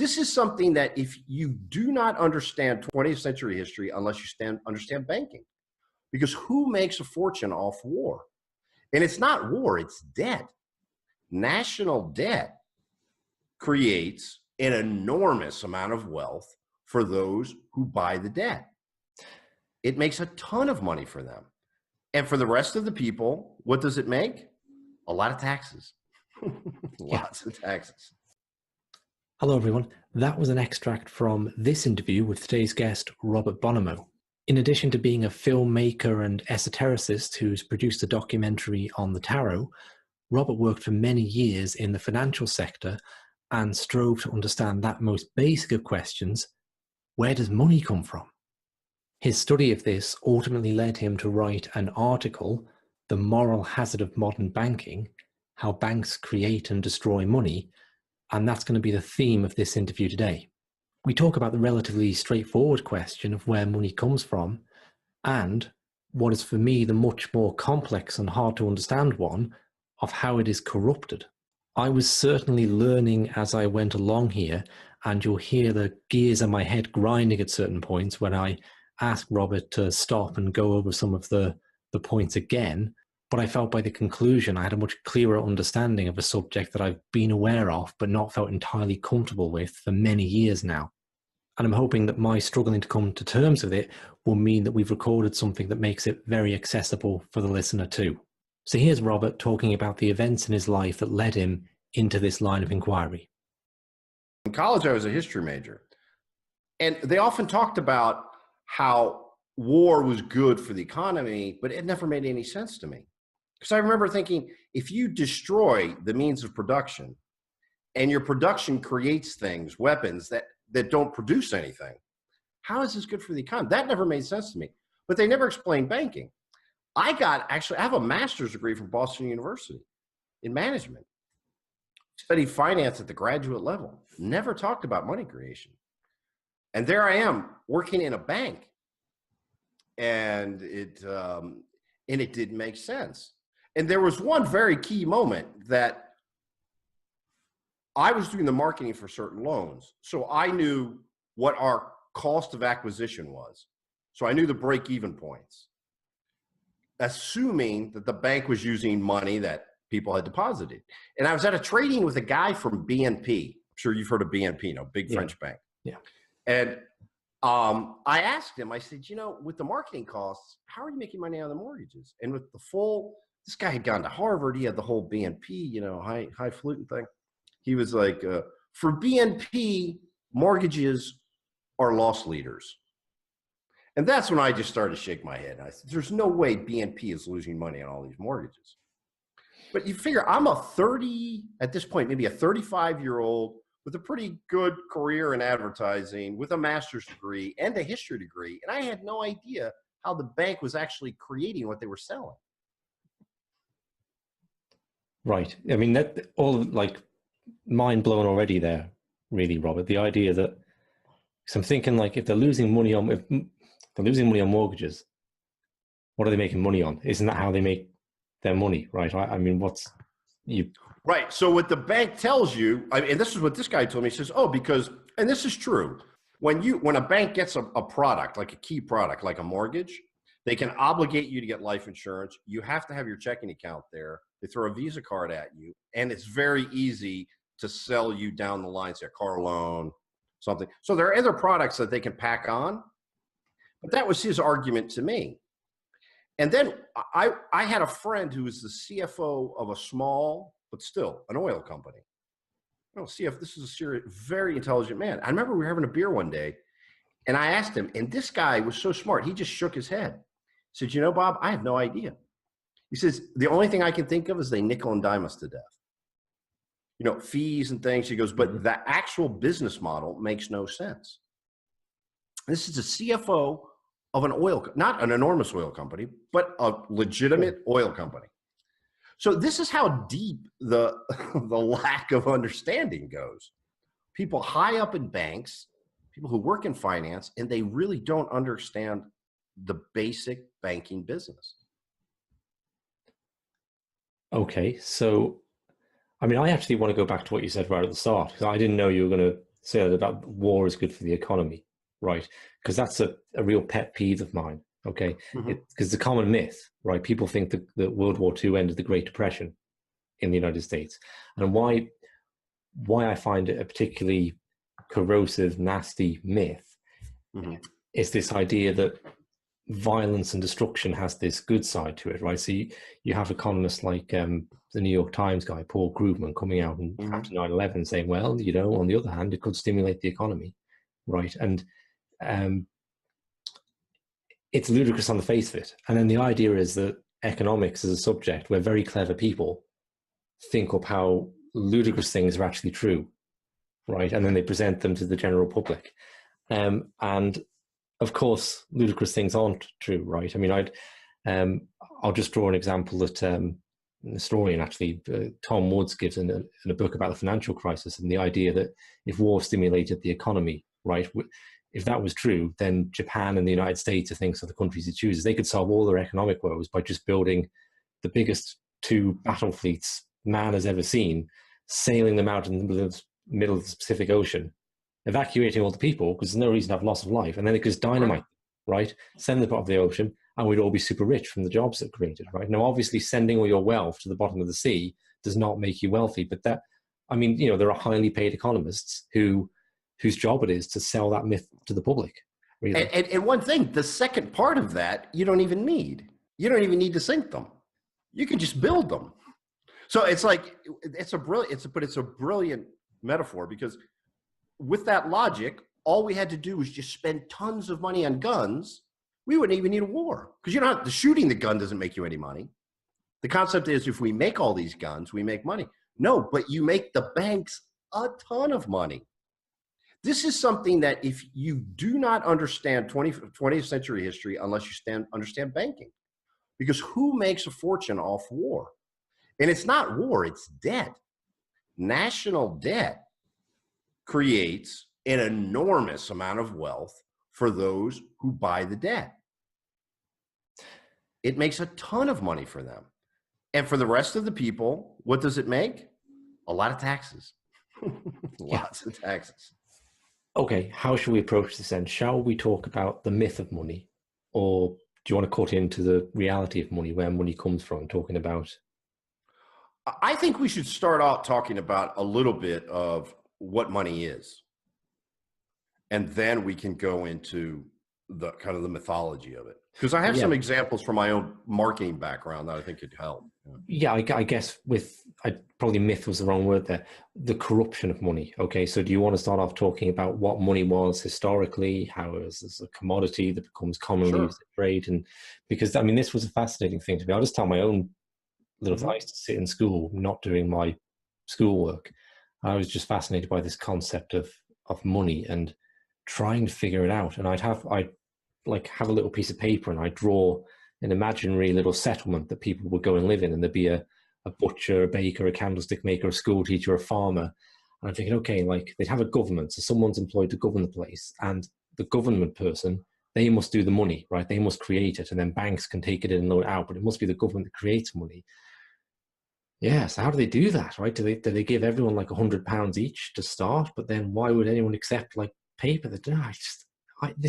This is something that if you do not understand 20th century history, unless you understand banking, because who makes a fortune off war? And it's not war, it's debt. National debt creates an enormous amount of wealth for those who buy the debt. It makes a ton of money for them. And for the rest of the people, what does it make? A lot of taxes. Lots of taxes. Hello everyone, that was an extract from this interview with today's guest, Robert Bonomo. In addition to being a filmmaker and esotericist who's produced a documentary on the tarot, Robert worked for many years in the financial sector and strove to understand that most basic of questions: where does money come from? His study of this ultimately led him to write an article, The Moral Hazard of Modern Banking: How Banks Create and Destroy Money, and that's going to be the theme of this interview today. We talk about the relatively straightforward question of where money comes from, and what is for me the much more complex and hard to understand one of how it is corrupted. I was certainly learning as I went along here, and you'll hear the gears in my head grinding at certain points when I asked Robert to stop and go over some of the points again. But I felt by the conclusion I had a much clearer understanding of a subject that I've been aware of but not felt entirely comfortable with for many years now. And I'm hoping that my struggling to come to terms with it will mean that we've recorded something that makes it very accessible for the listener too. So here's Robert talking about the events in his life that led him into this line of inquiry. In college, I was a history major, and they often talked about how war was good for the economy, but it never made any sense to me. Because I remember thinking, if you destroy the means of production and your production creates things, weapons that don't produce anything, how is this good for the economy? That never made sense to me. But they never explained banking. I have a master's degree from Boston University in management. Studied finance at the graduate level. Never talked about money creation. And there I am working in a bank. And it didn't make sense. And there was one very key moment that I was doing the marketing for certain loans. So I knew what our cost of acquisition was. So I knew the break-even points, assuming that the bank was using money that people had deposited. And I was at a trading with a guy from BNP. I'm sure you've heard of BNP, big French bank. Yeah. And I asked him, I said, with the marketing costs, how are you making money on the mortgages? And with this guy had gone to Harvard. He had the whole BNP, highfalutin thing. He was like, for BNP, mortgages are loss leaders. And that's when I just started to shake my head. I said, there's no way BNP is losing money on all these mortgages. But you figure I'm at this point, maybe a 35-year-old with a pretty good career in advertising, with a master's degree and a history degree. And I had no idea how the bank was actually creating what they were selling. Right. I mean, that all mind blown already there, really, Robert. The idea that, because I'm thinking if they're losing money on mortgages, what are they making money on? Isn't that how they make their money, right? I mean, Right. So what the bank tells you, and this is what this guy told me, he says, and this is true, when a bank gets a product, like a key product, like a mortgage, they can obligate you to get life insurance. You have to have your checking account there. They throw a Visa card at you, and it's very easy to sell you down the line, say a car loan, something. So there are other products that they can pack on, but that was his argument to me. And then I had a friend who was the CFO of a small, but still an oil company. This is a serious, very intelligent man. I remember we were having a beer one day, and I asked him, and this guy was so smart, he just shook his head. He said, Bob, I have no idea. He says, the only thing I can think of is they nickel and dime us to death. Fees and things. He goes, but the actual business model makes no sense. This is a CFO of not an enormous oil company, but a legitimate oil company. So this is how deep the lack of understanding goes. People high up in banks, people who work in finance, and they really don't understand the basic banking business. Okay, so I mean, I actually want to go back to what you said right at the start, because I didn't know you were going to say that about war is good for the economy, right? Because that's a real pet peeve of mine. Okay, Mhm. because it's a common myth, right? People think that World War II ended the Great Depression in the United States, and why I find it a particularly corrosive, nasty myth Mhm. is this idea that violence and destruction has this good side to it, right? So you have economists like the New York Times guy, Paul Krugman, coming out and after Mhm. 9/11 saying, well, you know, on the other hand, it could stimulate the economy, right? And um, it's ludicrous on the face of it. And then the idea is that economics is a subject where very clever people think up how ludicrous things are actually true, right? And then they present them to the general public. And of course, ludicrous things aren't true, right? I mean, I'll just draw an example that an historian, actually, Tom Woods, gives in a book about the financial crisis, and the idea that if war stimulated the economy, right, if that was true, then Japan and the United States, I think, are the countries it chooses. They could solve all their economic woes by just building the biggest two battle fleets man has ever seen, sailing them out in the middle of the Pacific Ocean, evacuating all the people because there's no reason to have loss of life, and then they could just dynamite, right? Send them to the bottom of the ocean, and we'd all be super rich from the jobs that created, right? Now, obviously, sending all your wealth to the bottom of the sea does not make you wealthy, but that, I mean, you know, there are highly paid economists whose job it is to sell that myth to the public. Really. And one thing, the second part of that, you don't even need. You don't even need to sink them. You can just build them. So it's like it's a brilliant metaphor, because with that logic, all we had to do was just spend tons of money on guns. We wouldn't even need a war, because you don't have shooting the gun doesn't make you any money. The concept is if we make all these guns, we make money. No, but you make the banks a ton of money. This is something that if you do not understand 20th century history, unless you understand banking, because who makes a fortune off war? And it's not war, it's debt. National debt creates an enormous amount of wealth for those who buy the debt. It makes a ton of money for them. And for the rest of the people, what does it make? A lot of taxes. Lots of taxes. Okay, how should we approach this then? Shall we talk about the myth of money, or do you want to cut into the reality of money, where money comes from, talking about? I think we should start out talking about a little bit of what money is. And then we can go into the kind of the mythology of it. Because I have some examples from my own marketing background that I think could help. Yeah, I guess probably myth was the wrong word there. The corruption of money. Okay, so do you want to start off talking about what money was historically, how it was as a commodity that becomes commonly used in trade? And because, I mean, this was a fascinating thing to me. I'll just tell my own little, I used to sit in school, not doing my schoolwork. I was just fascinated by this concept of money and trying to figure it out. And I'd have a little piece of paper and I'd draw an imaginary little settlement that people would go and live in, and there'd be a butcher, a baker, a candlestick maker, a school teacher, a farmer. And I'm thinking, okay, like they'd have a government, so someone's employed to govern the place, and the government person, they must do the money, right? They must create it, and then banks can take it in and loan it out, but it must be the government that creates money. Yeah, so how do they do that, right? Do they give everyone like £100 each to start? But then why would anyone accept like paper? There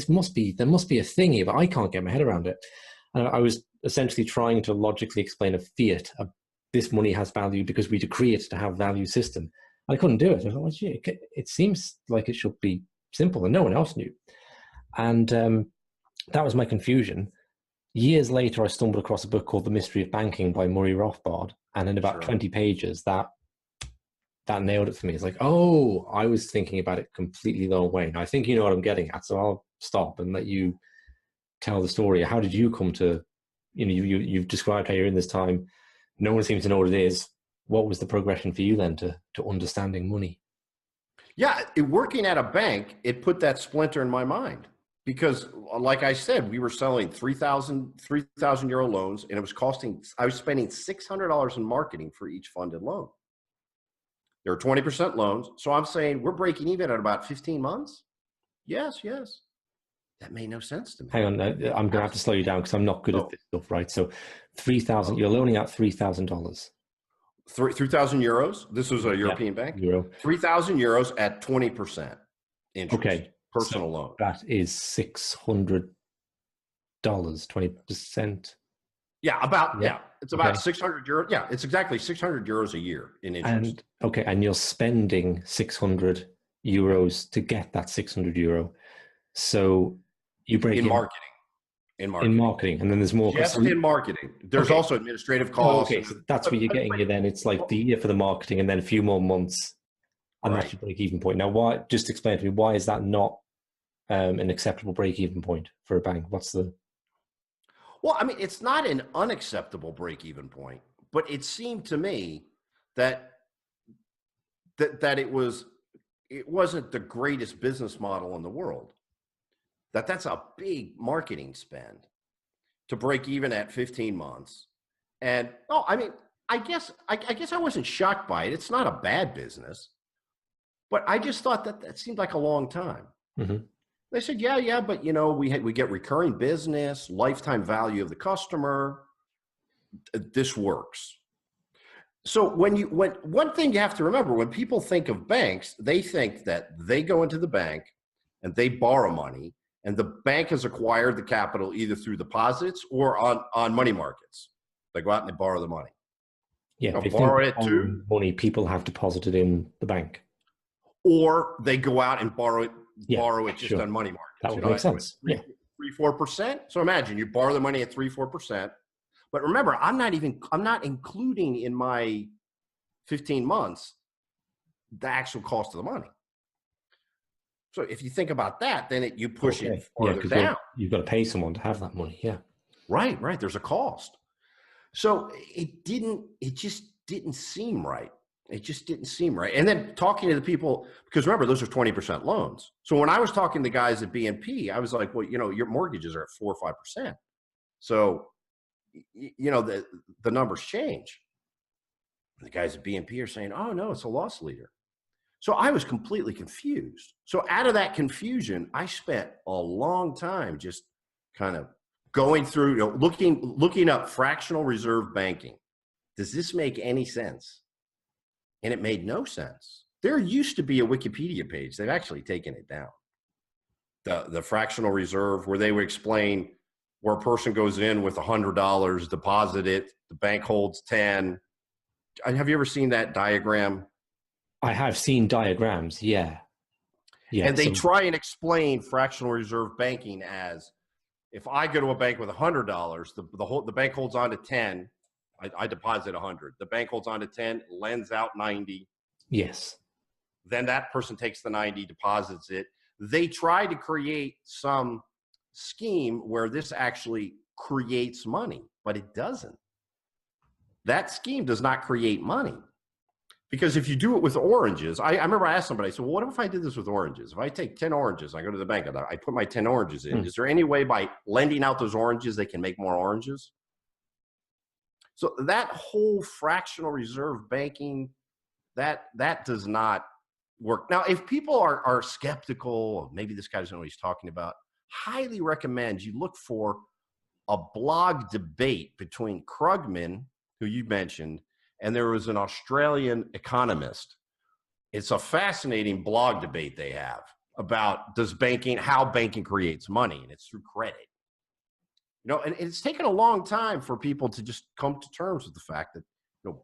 must be a thing here, but I can't get my head around it. And I was essentially trying to logically explain a fiat. This money has value because we decree it to have value system. I couldn't do it. I thought, well, gee, it seems like it should be simple, and no one else knew. And that was my confusion. Years later, I stumbled across a book called The Mystery of Banking by Murray Rothbard, and in about 20 pages, that nailed it for me. It's like, oh, I was thinking about it completely the wrong way. And I think you know what I'm getting at, so I'll stop and let you tell the story. How did you come to, you've described how you're in this time, no one seems to know what it is. What was the progression for you then to understanding money? Yeah, working at a bank, it put that splinter in my mind, because like I said, we were selling 3,000 euro loans, and I was spending $600 in marketing for each funded loan. There are 20% loans. So I'm saying we're breaking even at about 15 months. Yes. That made no sense to me. Hang on, I'm going to have to slow you down because I'm not good at this stuff, right? So 3,000, you're loaning out $3,000. 3,000 euros. This was a Yeah, European bank. euro. 3,000 euros at 20% interest, Okay, personal so loan. that is $600, 20%. Yeah. It's Okay. about 600 euros. Yeah, it's exactly 600 euros a year in interest. And you're spending 600 euros to get that 600 euro. So you break In in marketing. in marketing, and then there's more costs. Just in marketing. There's Okay. also administrative Oh, costs. okay. So that's what you're getting here then. It's like the year for the marketing and then a few more months, and that's Right. your break-even point. Now, why? Just explain to me, why is that not an acceptable break-even point for a bank? What's the... Well, I mean, it's not an unacceptable break-even point, but it seemed to me that it wasn't the greatest business model in the world. That's a big marketing spend to break even at 15 months. And I mean, I guess I wasn't shocked by it. It's not a bad business, but I just thought that seemed like a long time. Mm-hmm. They said, yeah, but you know, we get recurring business, lifetime value of the customer. This works. So when one thing you have to remember, when people think of banks, they think that they go into the bank and they borrow money, and the bank has acquired the capital either through deposits or on money markets. They go out and they borrow the money. Yeah, You know, they think borrow it too, money people have deposited in the bank. or they go out and borrow it just sure. on money markets. That would make sense. Yeah. 3-4%. So imagine you borrow the money at 3-4%. But remember, I'm not including in my 15 months the actual cost of the money. So if you think about that, then you push it farther down. You've got to pay someone to have that money. Yeah. Right. There's a cost. So it just didn't seem right. It just didn't seem right. And then talking to the people, because remember, those are 20% loans. So when I was talking to guys at BNP, I was like, well, you know, your mortgages are at 4 or 5%. So, you know, the numbers change. The guys at BNP are saying, oh, no, it's a loss leader. So I was completely confused. So out of that confusion, I spent a long time just kind of going through, you know, looking up fractional reserve banking. Does this make any sense? And it made no sense. There used to be a Wikipedia page. They've actually taken it down. The fractional reserve, where they would explain where a person goes in with $100, deposit it, the bank holds 10. Have you ever seen that diagram? I have seen diagrams. Yeah. And they try and explain fractional reserve banking as, if I go to a bank with $100, the bank holds on to 10. I deposit 100. The bank holds on to 10, lends out 90. Yes. Then that person takes the 90, deposits it. They try to create some scheme where this actually creates money, but it doesn't. That scheme does not create money. Because if you do it with oranges, I remember I asked somebody, I said, well, what if I did this with oranges? If I take 10 oranges, I go to the bank and I put my 10 oranges in, is there any way by lending out those oranges, they can make more oranges? So that whole fractional reserve banking, that does not work. Now, if people are skeptical, maybe this guy doesn't know what he's talking about, highly recommend you look for a blog debate between Krugman, who you mentioned, and there was an Australian economist. It's a fascinating blog debate they have about how banking creates money, and it's through credit. You know, and it's taken a long time for people to just come to terms with the fact that, you know,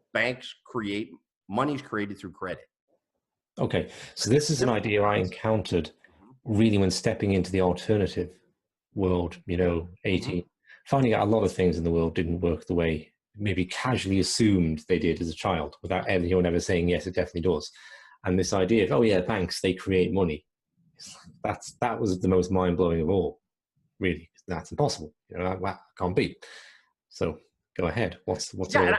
money is created through credit. Okay, so this is an idea I encountered really when stepping into the alternative world, you know, 18, finding out a lot of things in the world didn't work the way maybe casually assumed they did as a child, without anyone ever saying, yes, it definitely does. And this idea of, oh yeah, banks, they create money. That was the most mind-blowing of all, really. That's impossible. You know, that can't be. So go ahead. What's and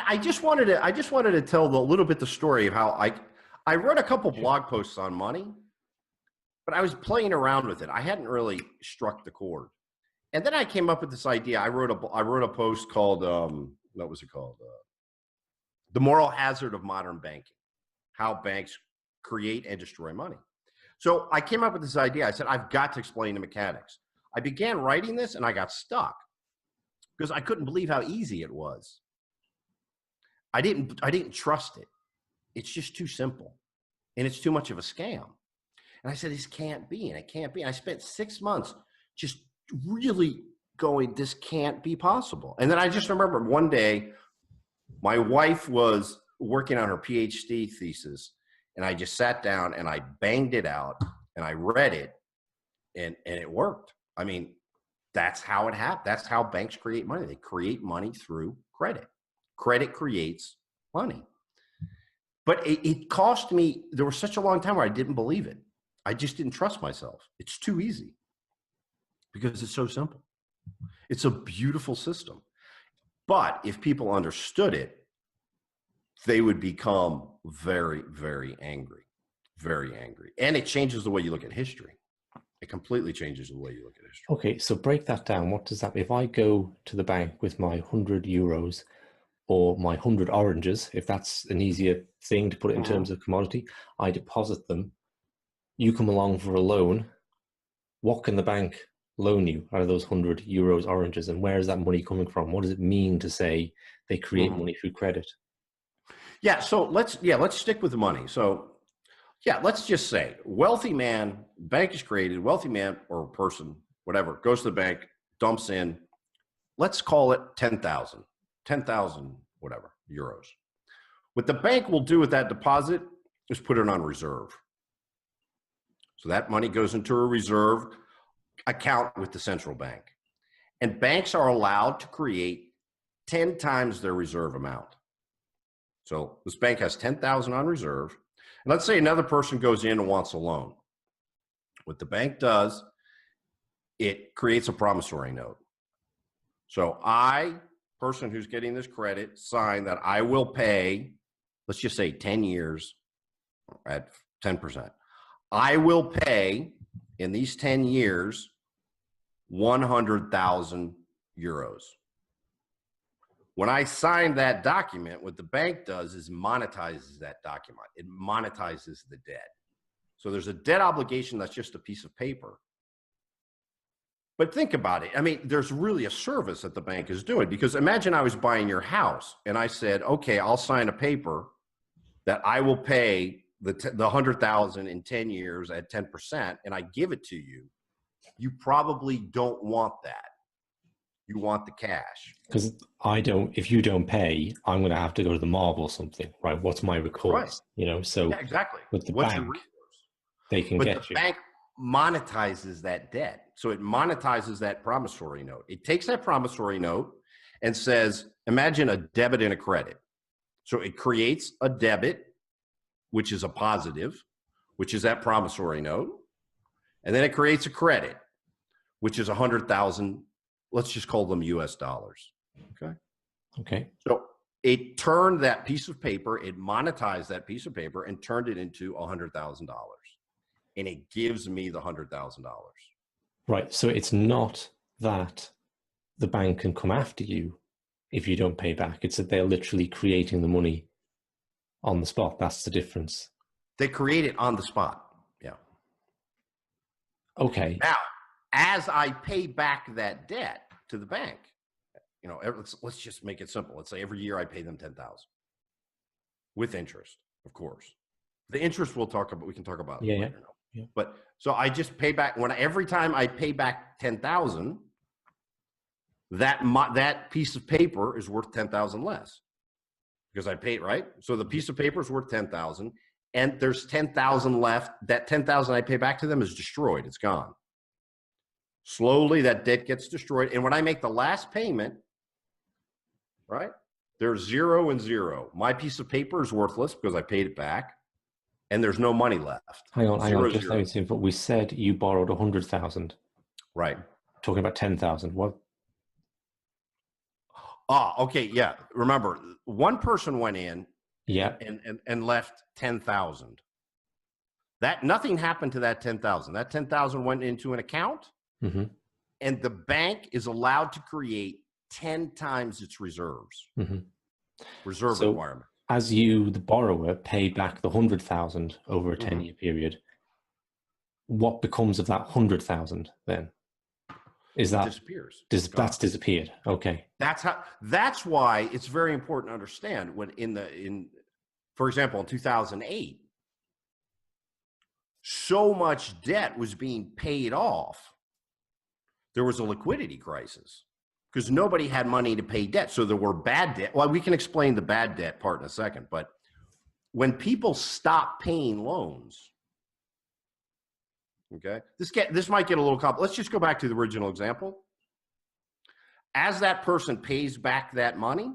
I just wanted to tell a little bit the story of how I wrote a couple blog posts on money, but I was playing around with it. I hadn't really struck the chord. And then I came up with this idea. I wrote a post called what was it called? The Moral Hazard of Modern Banking: How Banks Create and Destroy Money. So I came up with this idea. I said, I've got to explain the mechanics. I began writing this and I got stuck because I couldn't believe how easy it was. I didn't trust it. It's just too simple, and it's too much of a scam. And I said, this can't be, and it can't be. And I spent 6 months just really going, this can't be possible. And then I just remember one day, my wife was working on her PhD thesis, and I just sat down and I banged it out and I read it, and it worked. I mean, that's how it happened. That's how banks create money. They create money through credit. Credit creates money. But it cost me, there was such a long time where I didn't believe it. I just didn't trust myself. It's too easy because it's so simple. It's a beautiful system. But if people understood it, they would become very, very angry, very angry. And it changes the way you look at history. It completely changes the way you look at history. Okay, so break that down. What does that mean? If I go to the bank with my 100 euros or my 100 oranges, if that's an easier thing to put it in terms of commodity, I deposit them. You come along for a loan. What can the bank loan you out of those 100 euros oranges, and where is that money coming from? What does it mean to say they create money through credit? Yeah, so let's stick with the money. So yeah, let's just say wealthy man, bank is created, wealthy man or person, whatever, goes to the bank, dumps in, let's call it 10,000, whatever, euros. What the bank will do with that deposit is put it on reserve. So that money goes into a reserve account with the central bank. And banks are allowed to create 10 times their reserve amount. So this bank has 10,000 on reserve. And let's say another person goes in and wants a loan. What the bank does, it creates a promissory note. So I, person who's getting this credit, sign that I will pay, let's just say 10 years at 10%. I will pay in these 10 years 100,000 euros. When I sign that document, what the bank does is monetizes that document. It monetizes the debt. So there's a debt obligation that's just a piece of paper. But think about it. I mean, there's really a service that the bank is doing, because imagine I was buying your house and I said, okay, I'll sign a paper that I will pay the 100,000 in 10 years at 10%, and I give it to you. You probably don't want that. You want the cash. Because if you don't pay, I'm going to have to go to the mob or something, right? What's my recourse? Right. You know, so yeah, exactly. with the What's bank, your recourse? they can get the you. Bank monetizes that debt. So it monetizes that promissory note. It takes that promissory note and says, imagine a debit and a credit. So it creates a debit, which is a positive, which is that promissory note. And then it creates a credit, which is 100,000, let's just call them US dollars. Okay. Okay. So it turned that piece of paper, it monetized that piece of paper and turned it into $100,000. And it gives me the $100,000. Right. So it's not that the bank can come after you if you don't pay back. It's that they're literally creating the money on the spot. That's the difference. They create it on the spot. Yeah. Okay. Now, as I pay back that debt to the bank, you know, let's just make it simple. Let's say every year I pay them 10,000 with interest, of course. The interest we can talk about later now. Yeah. But so I just pay back every time I pay back 10,000, that piece of paper is worth 10,000 less because I paid, right? So the piece of paper is worth 10,000 and there's 10,000 left. That 10,000 I pay back to them is destroyed. It's gone. Slowly that debt gets destroyed. And when I make the last payment, right, there's 0 and 0. My piece of paper is worthless because I paid it back. And there's no money left. Hang on. Just let me see. But we said you borrowed 100,000. Right. Talking about 10,000. What? Okay. Yeah. Remember, one person went in. Yeah. And left 10,000. That nothing happened to that 10,000. That 10,000 went into an account, and the bank is allowed to create 10 times its reserves. Reserve requirement. As you, the borrower, pay back the 100,000 over a 10-year period, what becomes of that 100,000 then? Is It that disappears. It's gone. that's disappeared? Okay. That's why it's very important to understand when for example, in 2008, so much debt was being paid off. There was a liquidity crisis because nobody had money to pay debt. So there were bad debt. Well, we can explain the bad debt part in a second, but when people stop paying loans, okay, this might get a little complicated. Let's just go back to the original example. As that person pays back that money,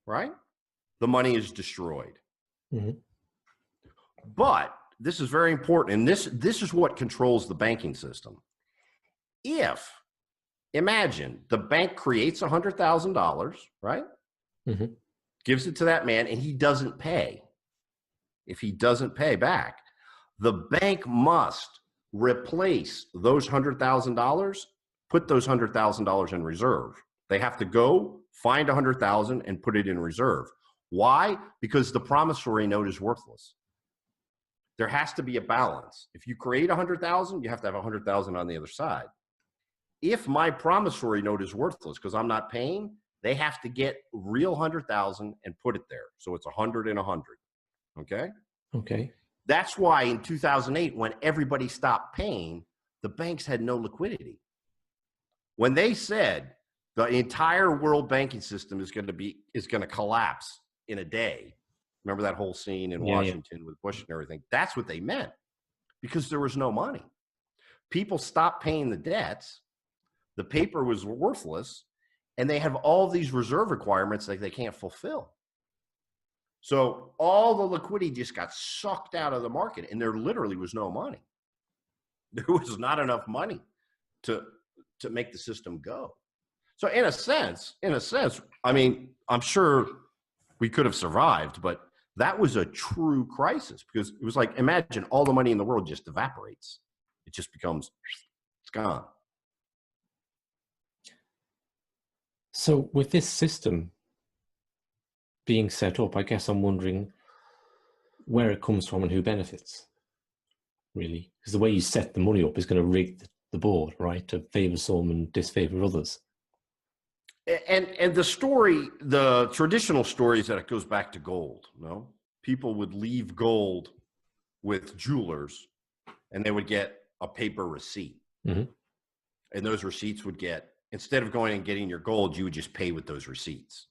right, the money is destroyed. Mm-hmm. But this is very important, and this is what controls the banking system. Imagine the bank creates $100,000, right? Mm-hmm. Gives it to that man, and he doesn't pay. If he doesn't pay back, the bank must replace those $100,000, put those $100,000 in reserve. They have to go find $100,000 and put it in reserve. Why? Because the promissory note is worthless. There has to be a balance. If you create $100,000, you have to have $100,000 on the other side. If my promissory note is worthless because I'm not paying, they have to get real $100,000 and put it there. So it's 100 and 100. Okay. Okay. That's why in 2008, when everybody stopped paying, the banks had no liquidity. When they said the entire world banking system is going to collapse in a day. Remember that whole scene in Washington with Bush and everything? That's what they meant, because there was no money. People stopped paying the debts. The paper was worthless, and they have all these reserve requirements that they can't fulfill. So all the liquidity just got sucked out of the market, and there literally was no money. There was not enough money to make the system go. So in a sense, I mean, I'm sure we could have survived, but that was a true crisis, because it was like, imagine all the money in the world just evaporates. It just becomes, it's gone. So with this system being set up, I guess I'm wondering where it comes from and who benefits, really. Because the way you set the money up is going to rig the board, right, to favor some and disfavor others. And the traditional story is that it goes back to gold. No, people would leave gold with jewelers, and they would get a paper receipt. Mm-hmm. And those receipts would get, instead of going and getting your gold, you would just pay with those receipts.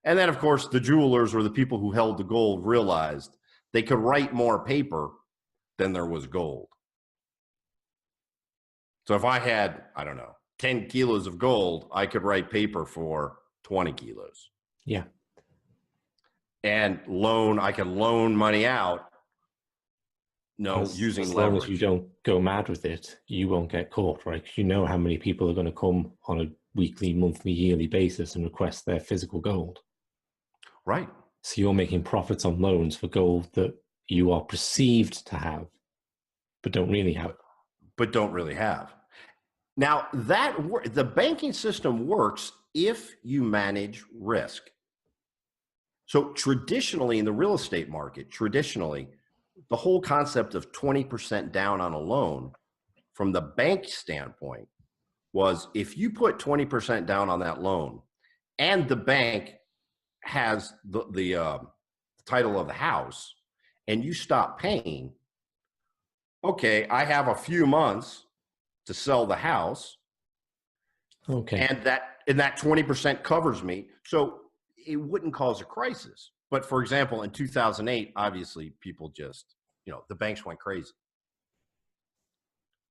And then, of course, the jewelers or the people who held the gold realized they could write more paper than there was gold. So if I had, I don't know, 10 kilos of gold, I could write paper for 20 kilos. Yeah. And I could loan money out, using as leverage. long as you don't go mad with it, you won't get caught, right? You know how many people are going to come on a weekly, monthly, yearly basis and request their physical gold. Right. So you're making profits on loans for gold that you are perceived to have, but don't really have. Now, the banking system works if you manage risk. So traditionally in the real estate market, the whole concept of 20% down on a loan from the bank standpoint was, if you put 20% down on that loan and the bank has the title of the house and you stop paying, okay, I have a few months to sell the house. Okay. And that 20% covers me. So it wouldn't cause a crisis. But for example, in 2008, obviously people just, the banks went crazy,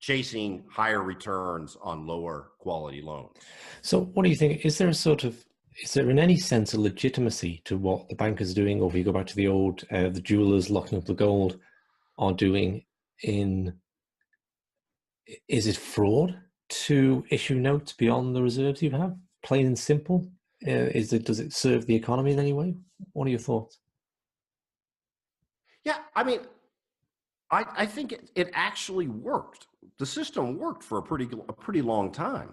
chasing higher returns on lower quality loans. So what do you think? Is there in any sense a legitimacy to what the bankers are doing, or if you go back to the old, the jewelers locking up the gold are doing is it fraud to issue notes beyond the reserves you have? Plain and simple? Does it serve the economy in any way? What are your thoughts? Yeah, I mean, I think it actually worked. The system worked for a pretty long time.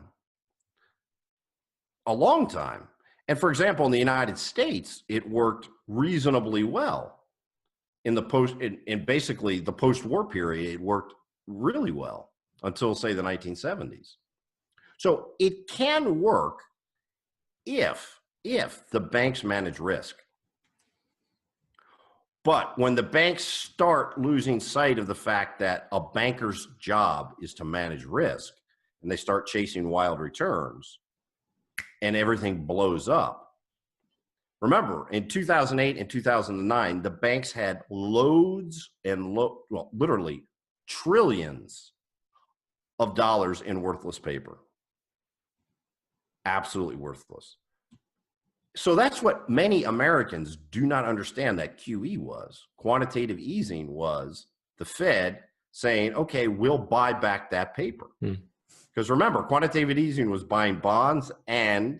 A long time. And for example, in the United States, it worked reasonably well. In basically the post-war period, it worked really well. until, say, the 1970s. So it can work if the banks manage risk. But when the banks start losing sight of the fact that a banker's job is to manage risk, and they start chasing wild returns, and everything blows up. Remember, in 2008 and 2009, the banks had loads and literally trillions of dollars in worthless paper. Absolutely worthless. So that's what many Americans do not understand that QE was. Quantitative easing was the Fed saying, okay, we'll buy back that paper. Because remember, quantitative easing was buying bonds and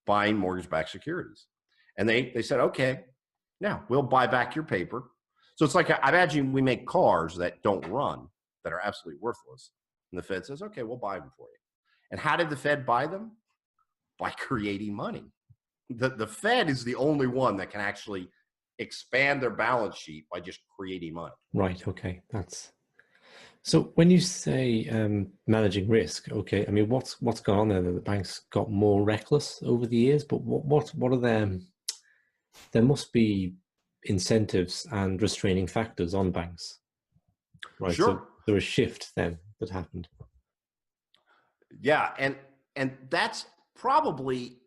buying mortgage-backed securities. And they said, okay, now we'll buy back your paper. So it's like, I imagine we make cars that don't run, that are absolutely worthless. And the Fed says, okay, we'll buy them for you. And how did the Fed buy them? By creating money. The Fed is the only one that can actually expand their balance sheet by just creating money. Right. Okay. So when you say managing risk, okay, I mean, what's gone on there? That the banks got more reckless over the years, but what are them? There must be incentives and restraining factors on banks, right? Sure. So there was a shift then that happened. Yeah, and that's probably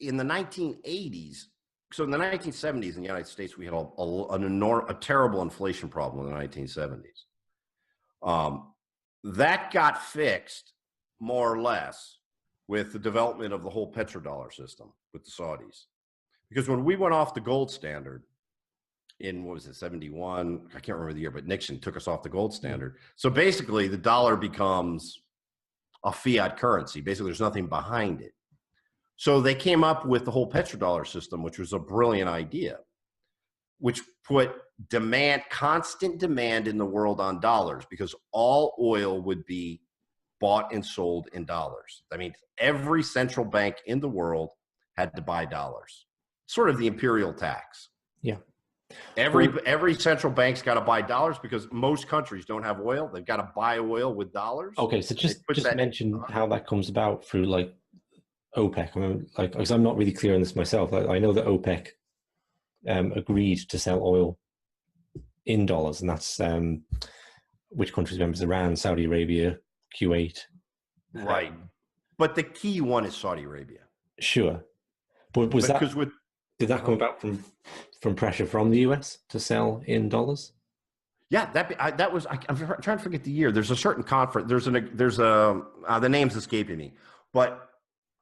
in the 1980s. So in the 1970s in the United States, we had a terrible inflation problem in the 1970s. That got fixed more or less with the development of the whole petrodollar system with the Saudis. Because when we went off the gold standard in, what was it, 71? I can't remember the year, but Nixon took us off the gold standard. So basically the dollar becomes a fiat currency. Basically, there's nothing behind it. So they came up with the whole petrodollar system, which was a brilliant idea, which put constant demand in the world on dollars, because all oil would be bought and sold in dollars. That means every central bank in the world had to buy dollars. Sort of the imperial tax. Yeah. Every central bank's got to buy dollars because most countries don't have oil. They've got to buy oil with dollars. Okay, so just mention how that comes about through like OPEC. I mean, like, because I'm not really clear on this myself. I know that OPEC agreed to sell oil in dollars, and that's which countries members? Iran, Saudi Arabia, Kuwait. Right. But the key one is Saudi Arabia. Sure. But did that come about from pressure from the US to sell in dollars? Yeah, that was. I'm trying to forget the year. There's a certain conference. The name's escaping me, but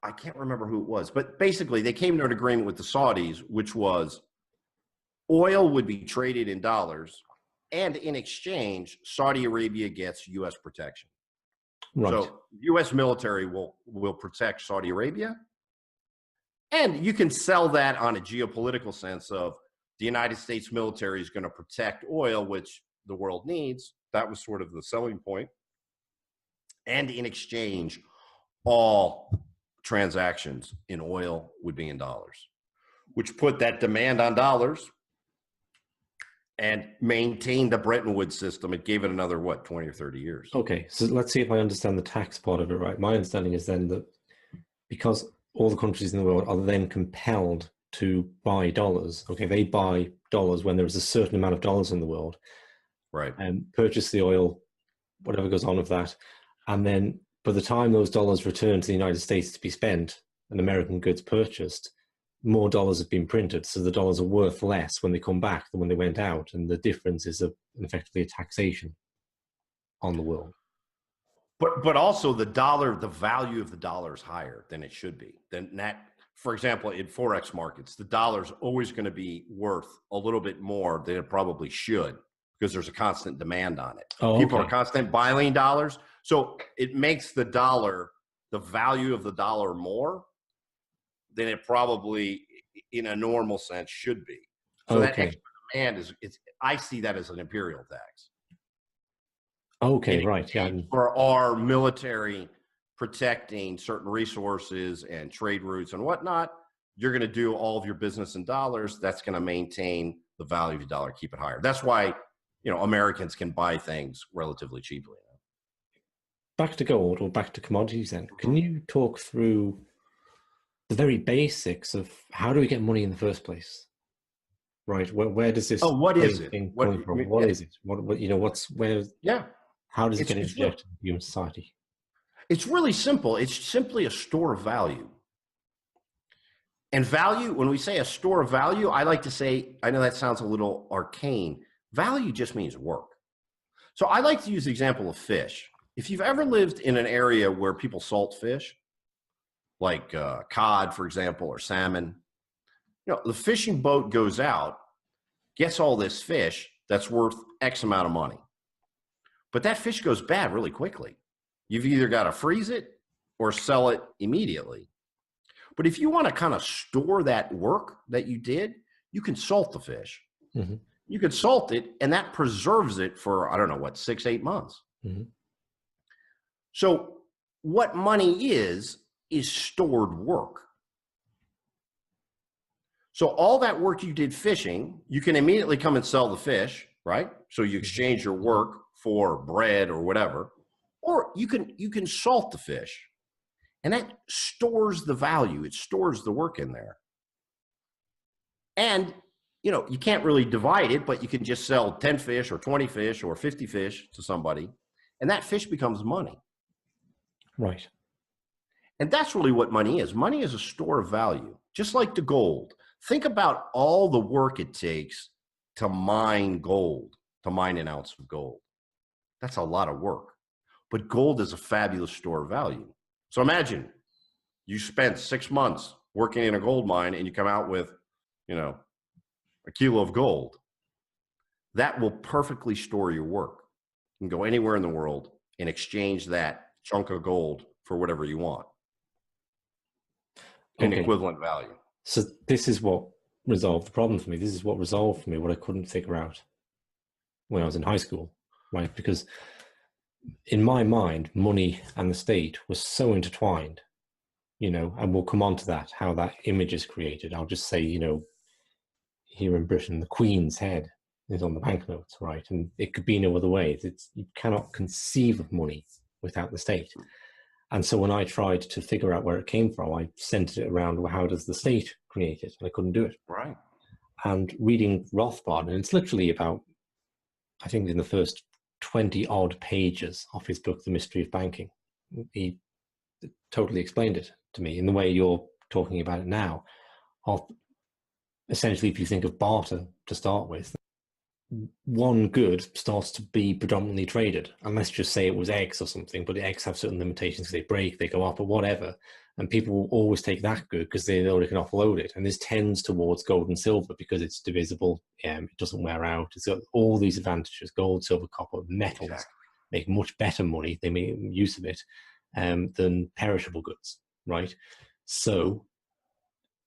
I can't remember who it was. But basically, they came to an agreement with the Saudis, which was oil would be traded in dollars, and in exchange, Saudi Arabia gets U.S. protection. Right. So U.S. military will protect Saudi Arabia. And you can sell that on a geopolitical sense of the United States military is going to protect oil, which the world needs. That was sort of the selling point. And in exchange, all transactions in oil would be in dollars, which put that demand on dollars and maintained the Bretton Woods system. It gave it another, 20 or 30 years. Okay, so let's see if I understand the tax part of it right. My understanding is then that because all the countries in the world are then compelled to buy dollars. Okay, they buy dollars when there is a certain amount of dollars in the world. Right. And purchase the oil, whatever goes on with that. And then by the time those dollars return to the United States to be spent and American goods purchased, more dollars have been printed. So the dollars are worth less when they come back than when they went out. And the difference is effectively a taxation on the world. But also the value of the dollar is higher than it should be. For example, in Forex markets, the dollar's always going to be worth a little bit more than it probably should because there's a constant demand on it. People are constant buying dollars. So it makes the value of the dollar more than it probably in a normal sense should be. So that extra demand I see that as an imperial tax. Okay, right. Yeah. For our military protecting certain resources and trade routes and whatnot, you're going to do all of your business in dollars. That's going to maintain the value of the dollar, keep it higher. That's why, Americans can buy things relatively cheaply. back to gold or back to commodities then, can you talk through the very basics of how do we get money in the first place? Right. Where does this What is it? thing What, coming from? What yeah, is it? What what's where? yeah. How does it It's, get it's, real, injected into human society? it's really simple. It's simply a store of value. And value, when we say a store of value, I like to say, I know that sounds a little arcane. Value just means work. So I like to use the example of fish. If you've ever lived in an area where people salt fish, like cod, for example, or salmon, the fishing boat goes out, gets all this fish that's worth X amount of money. But that fish goes bad really quickly. You've either got to freeze it or sell it immediately. But if you want to kind of store that work that you did, you can salt the fish. Mm-hmm. You can salt it, and that preserves it for, I don't know, 6, 8 months. Mm-hmm. So what money is stored work. So all that work you did fishing, you can immediately come and sell the fish, right? So you exchange your work for bread or whatever, or you can salt the fish, and that stores the value. It stores the work in there. And you can't really divide it, but you can just sell 10 fish or 20 fish or 50 fish to somebody, and that fish becomes money. Right. And that's really what money is. Money is a store of value, just like the gold. Think about all the work it takes to mine gold, to mine an ounce of gold. That's a lot of work. But gold is a fabulous store of value. So imagine you spent 6 months working in a gold mine and you come out with, a kilo of gold. That will perfectly store your work. You can go anywhere in the world and exchange that chunk of gold for whatever you want. An equivalent value. So this is what resolved the problem for me. This is what resolved for me what I couldn't figure out when I was in high school, right? Because in my mind, money and the state was so intertwined, and we'll come on to that, how that image is created. I'll just say, here in Britain, the Queen's head is on the banknotes, right? And it could be no other way. You cannot conceive of money without the state. And so when I tried to figure out where it came from, I centered it around, well, how does the state create it? And I couldn't do it. Right. And reading Rothbard, and it's literally about, I think in the first 20 odd pages of his book, The Mystery of Banking, he totally explained it to me in the way you're talking about it now. Essentially, if you think of barter to start with, one good starts to be predominantly traded, and let's just say it was eggs or something, but the eggs have certain limitations. They break, they go up, or whatever, and people will always take that good because they know they can offload it. And this tends towards gold and silver because it's divisible, it doesn't wear out, it's got all these advantages. Gold, silver, copper, metals make much better money, they make use of it, than perishable goods, right? So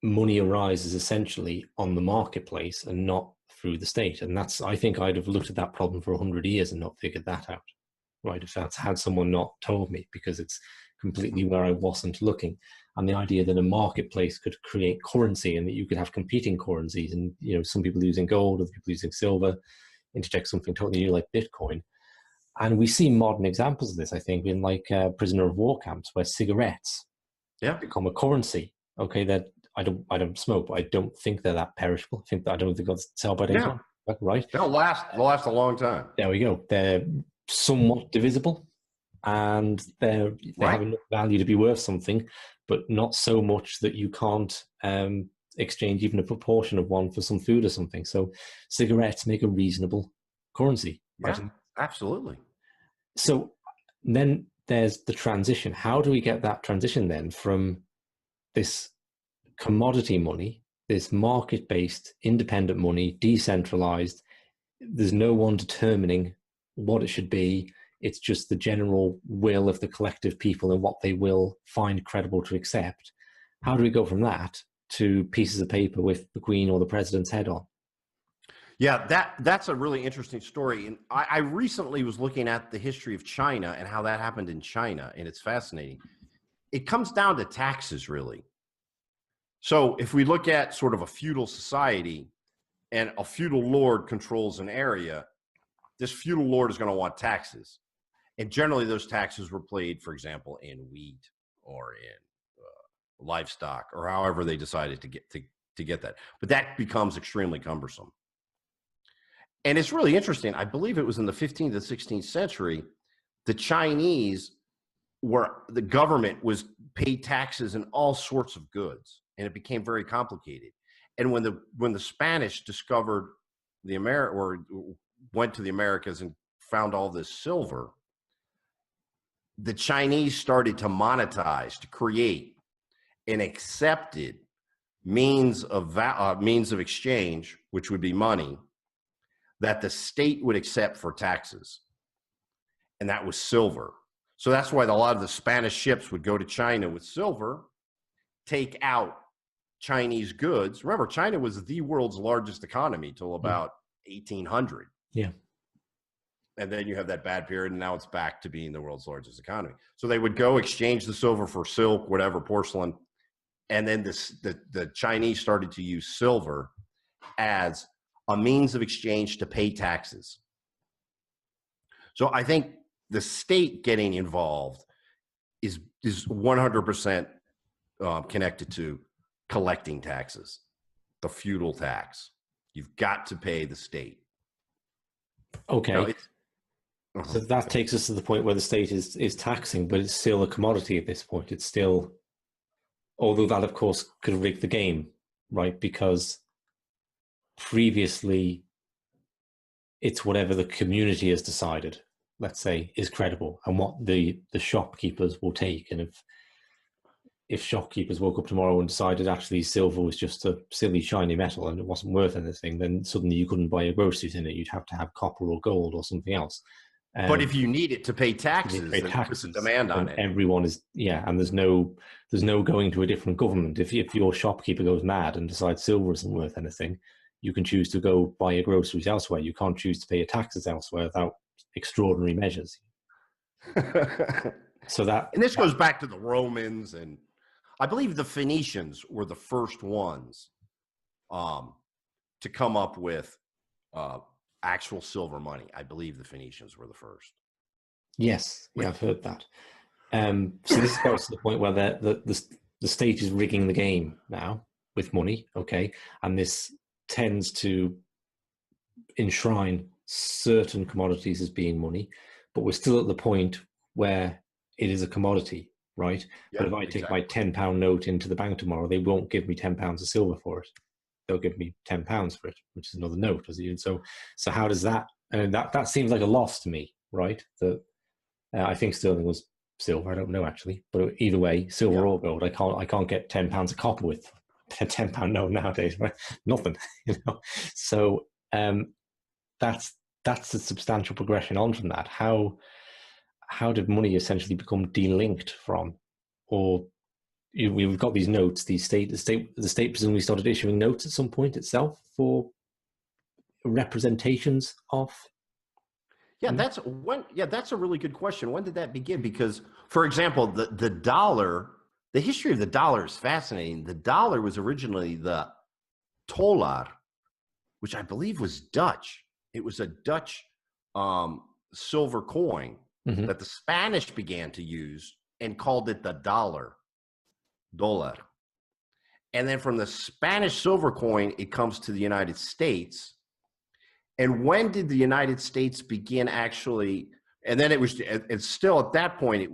money arises essentially on the marketplace and not through the state. And that's, I think I'd have looked at that problem for 100 years and not figured that out, right? If that's had someone not told me, because it's completely where I wasn't looking. And the idea that a marketplace could create currency and that you could have competing currencies, and some people using gold, other people using silver, interject something totally new like Bitcoin. And we see modern examples of this, I think, in like prisoner of war camps where cigarettes become a currency. Okay, that I don't smoke, but I don't think they're that perishable. I don't think they'll sell by date, right? They'll last a long time. There we go. They're somewhat divisible, and they have enough value to be worth something, but not so much that you can't exchange even a proportion of one for some food or something. So cigarettes make a reasonable currency. Yeah, right? Absolutely. So then there's the transition. How do we get that transition then from this commodity money, this market-based independent money, decentralized, there's no one determining what it should be, it's just the general will of the collective people and what they will find credible to accept? How do we go from that to pieces of paper with the Queen or the President's head on? Yeah, that's a really interesting story. And I recently was looking at the history of China and how that happened in China, and it's fascinating. It comes down to taxes, really. So if we look at sort of a feudal society and a feudal lord controls an area, this feudal lord is going to want taxes. And generally those taxes were paid, for example, in wheat or in livestock, or however they decided to get that. But that becomes extremely cumbersome. And it's really interesting. I believe it was in the 15th and 16th century, the Chinese the government was paid taxes in all sorts of goods, and it became very complicated. And when the Spanish discovered or went to the Americas and found all this silver, the Chinese started to monetize, to create an accepted means of exchange, which would be money, that the state would accept for taxes, and that was silver. So that's why a lot of the Spanish ships would go to China with silver, take out Chinese goods. Remember, China was the world's largest economy till about 1800. Yeah. And then you have that bad period, and now it's back to being the world's largest economy. So they would go exchange the silver for silk, whatever, porcelain. And then the Chinese started to use silver as a means of exchange to pay taxes. So I think the state getting involved is 100% connected to collecting taxes, the feudal tax. You've got to pay the state. Okay. So that takes us to the point where the state is taxing, but it's still a commodity at this point. It's still, although that of course could rig the game, right? Because previously it's whatever the community has decided, let's say, is credible, and what the shopkeepers will take. And if shopkeepers woke up tomorrow and decided actually silver was just a silly shiny metal and it wasn't worth anything, then suddenly you couldn't buy your groceries in it. You'd have to have copper or gold or something else. But if you need it to pay taxes, then there's a demand on it. Everyone is, and there's no going to a different government. If your shopkeeper goes mad and decides silver isn't worth anything, you can choose to go buy your groceries elsewhere. You can't choose to pay your taxes elsewhere without extraordinary measures. And this goes back to the Romans, and I believe the Phoenicians were the first ones to come up with actual silver money. I believe the Phoenicians were the first. Yes, yeah, I've heard that. So this goes to the point where the state is rigging the game now with money, okay, and this tends to enshrine certain commodities as being money, but we're still at the point where it is a commodity, right? Yeah, but if I take my £10 note into the bank tomorrow, they won't give me £10 of silver for it. They'll give me £10 for it, which is another note. So how does that? And that seems like a loss to me, right? I think sterling was silver. I don't know actually, but either way, silver or gold. I can't get £10 of copper with a £10 note nowadays, right? Nothing, So that's a substantial progression on from that. How did money essentially become delinked from, or we've got these notes? The state presumably started issuing notes at some point itself for representations of. That's a really good question. When did that begin? Because, for example, the dollar, the history of the dollar is fascinating. The dollar was originally the tollar, which I believe was Dutch. It was a Dutch silver coin that the Spanish began to use and called it the dollar. And then from the Spanish silver coin, it comes to the United States. And when did the United States begin actually? And then it's still at that point,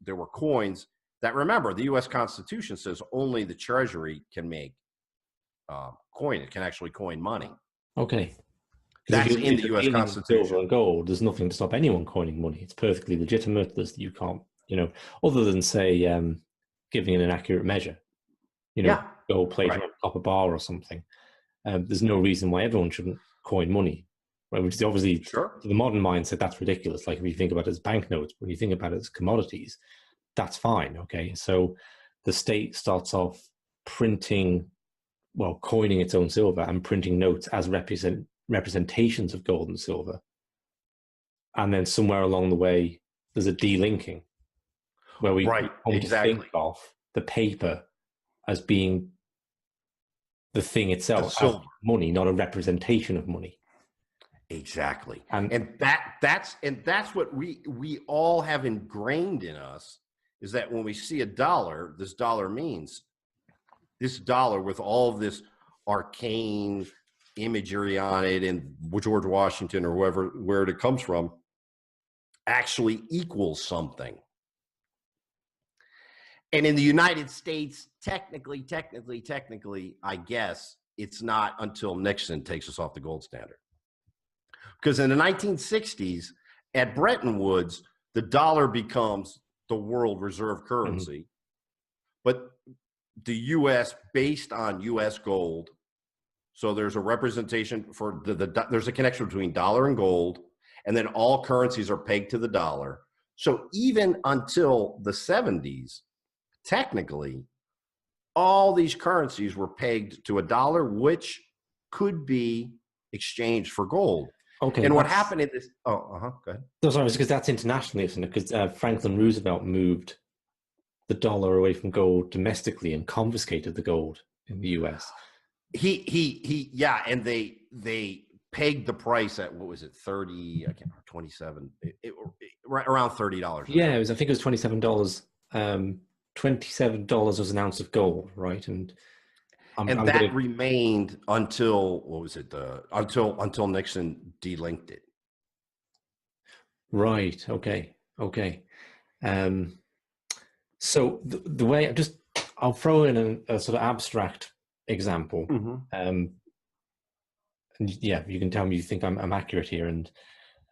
there were coins that, remember, the U.S. Constitution says only the Treasury can make coin. It can actually coin money. Okay. That's in the U.S. Constitution. Silver and gold, there's nothing to stop anyone coining money. It's perfectly legitimate. You can't, other than say giving it an accurate measure, gold plate on a copper bar or something. There's no reason why everyone shouldn't coin money, right? Which is obviously, to the modern mindset, that's ridiculous. Like if you think about it as banknotes, when you think about it as commodities, that's fine. Okay, so the state starts off coining its own silver and printing notes as representations of gold and silver, and then somewhere along the way there's a delinking where we think of the paper as being the thing itself, as money, not a representation of money. Exactly. And And that's what we all have ingrained in us, is that when we see a dollar, this dollar means this dollar with all of this arcane imagery on it, and George Washington or whoever, where it comes from, actually equals something. And in the United States, technically, I guess it's not until Nixon takes us off the gold standard. Because in the 1960s, at Bretton Woods, the dollar becomes the world reserve currency. But the U.S., based on U.S. gold, so there's a representation for there's a connection between dollar and gold, and then all currencies are pegged to the dollar. So even until the 70s, technically, all these currencies were pegged to a dollar, which could be exchanged for gold. okay, And what happened in this? Go ahead. No, sorry, because that's internationally, isn't it? Because Franklin Roosevelt moved the dollar away from gold domestically and confiscated the gold in the U.S. Yeah, and they pegged the price at, what was it, 30? I can't remember, 27. Around $30. Yeah, I think it was $27. $27 was an ounce of gold, right? And that remained until, what was it? Until Nixon delinked it. Right. Okay. So the way I'll throw in a sort of abstract example. And yeah, you can tell me you think I'm accurate here, and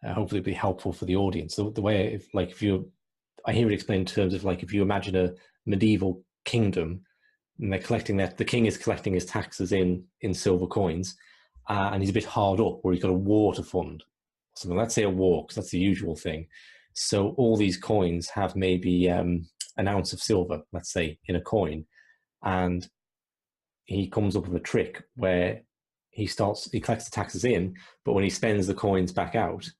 hopefully it'll be helpful for the audience. So the way, I hear it explained in terms of, like, if you imagine a medieval kingdom, and they're collecting the king is collecting his taxes in silver coins, and he's a bit hard up, where he's got a war to fund. So let's say a war, because that's the usual thing. So all these coins have maybe an ounce of silver, let's say, in a coin, and he comes up with a trick where he collects the taxes in, but when he spends the coins back out,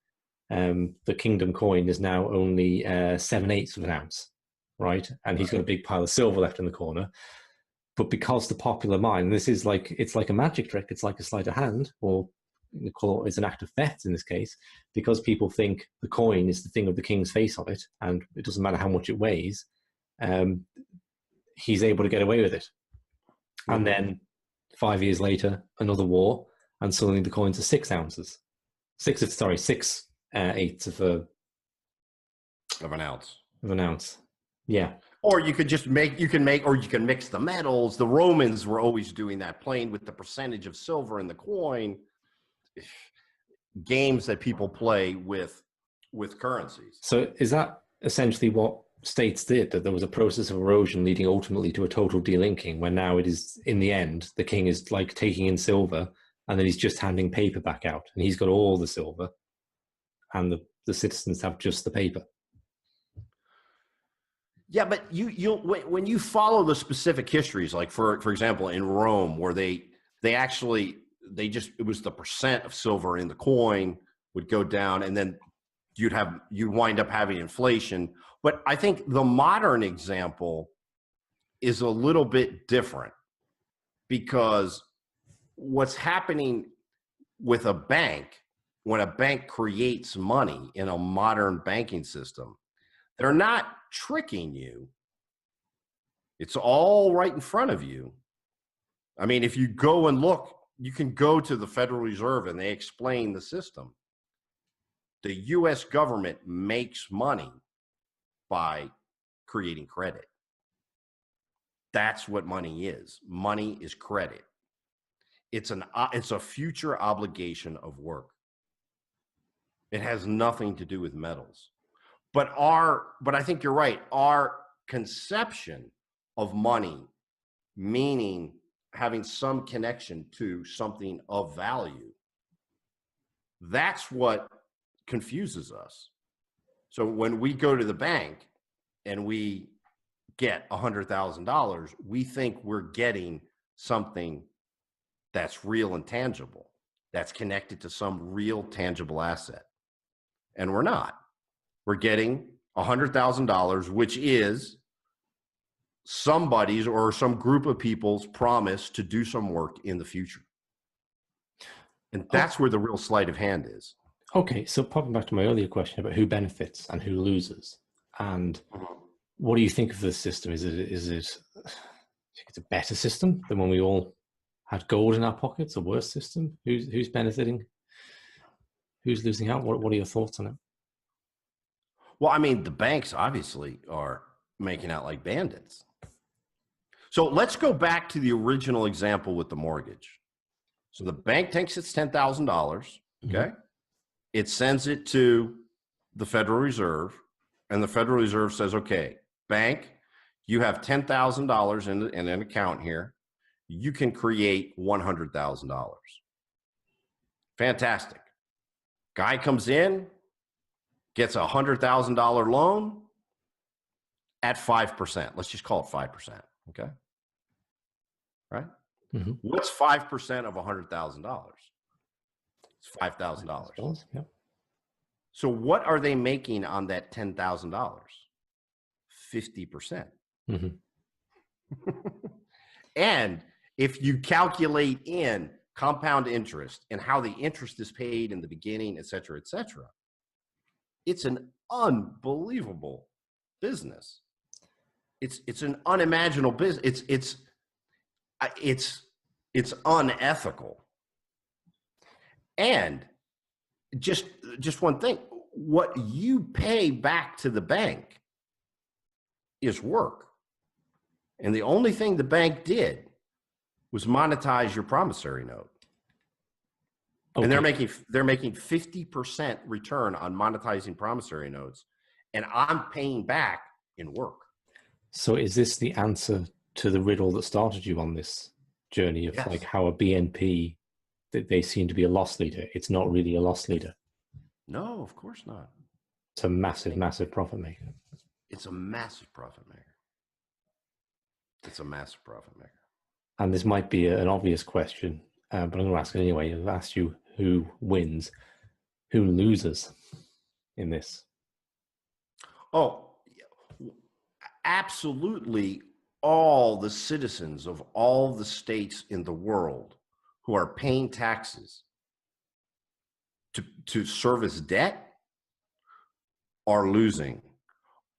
the kingdom coin is now only 7/8 of an ounce, right? And he's got a big pile of silver left in the corner. But because the popular mind, it's like a magic trick, it's like a sleight of hand, or it's an act of theft in this case, because people think the coin is the thing with the king's face on it, and it doesn't matter how much it weighs, he's able to get away with it. And then 5 years later, another war, and suddenly the coins are 6 ounces. 6/8 of an ounce. Of an ounce. Yeah. Or you could just you can mix the metals. The Romans were always doing that, playing with the percentage of silver in the coin. Games that people play with currencies. So is that essentially what states did, that there was a process of erosion leading ultimately to a total delinking, where now it is, in the end, the king is like taking in silver, and then he's just handing paper back out, and he's got all the silver, and the citizens have just the paper? Yeah, but when you follow the specific histories, like for example in Rome, where it was the percent of silver in the coin would go down, and then you'd wind up having inflation. But I think the modern example is a little bit different, because what's happening with a bank, when a bank creates money in a modern banking system, they're not tricking you. It's all right in front of you. I mean, if you go and look, you can go to the Federal Reserve and they explain the system. The U.S. government makes money by creating credit. That's what money is. Money is credit. It's a future obligation of work. It has nothing to do with metals. But I think you're right. Our conception of money, meaning having some connection to something of value, that's what confuses us. So when we go to the bank and we get $100,000, we think we're getting something that's real and tangible, that's connected to some real tangible asset. And we're not. We're getting $100,000, which is somebody's or some group of people's promise to do some work in the future. And that's where the real sleight of hand is. Okay, so popping back to my earlier question about who benefits and who loses, and what do you think of this system? Is it it's a better system than when we all had gold in our pockets? A worse system? Who's benefiting? Who's losing out? What are your thoughts on it? Well, I mean, the banks obviously are making out like bandits. So let's go back to the original example with the mortgage. So the bank takes its $10,000, okay? It sends it to the Federal Reserve, and the Federal Reserve says, okay, bank, you have $10,000 in an account here. You can create $100,000. Fantastic. Guy comes in, gets a $100,000 loan at 5%. Let's just call it 5%, okay? Right? What's 5% of $100,000? It's $5,000. Yep. So what are they making on that $10,000? 50%. And if you calculate in compound interest and how the interest is paid in the beginning, et cetera, it's an unbelievable business. It's an unimaginable business. It's unethical. And just one thing, what you pay back to the bank is work. And the only thing the bank did was monetize your promissory note. Okay. And they're making 50% return on monetizing promissory notes, and I'm paying back in work. So is this the answer to the riddle that started you on this journey of like how a BNP, that they seem to be a loss leader? It's not really a loss leader. No, of course not. It's a massive, massive profit maker. It's a massive profit maker. It's a massive profit maker. And this might be an obvious question, but I'm going to ask it anyway. I've asked you who wins, who loses in this. Oh, absolutely all the citizens of all the states in the world who are paying taxes to service debt are losing.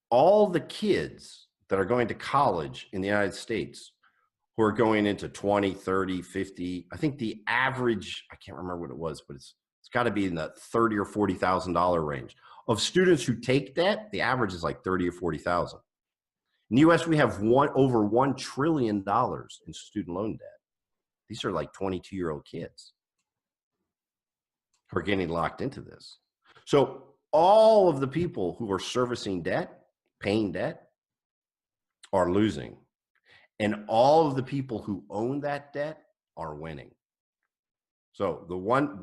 All the kids that are going to college in the United States who are going into 20, 30, 50, I think the average, I can't remember what it was, but it's got to be in the $30,000 or $40,000 range. Of students who take debt, the average is like 30 or 40,000. In the US, we have over $1 trillion in student loan debt. These are like 22-year-old kids who are getting locked into this. So all of the people who are servicing debt, paying debt, are losing. And all of the people who own that debt are winning. So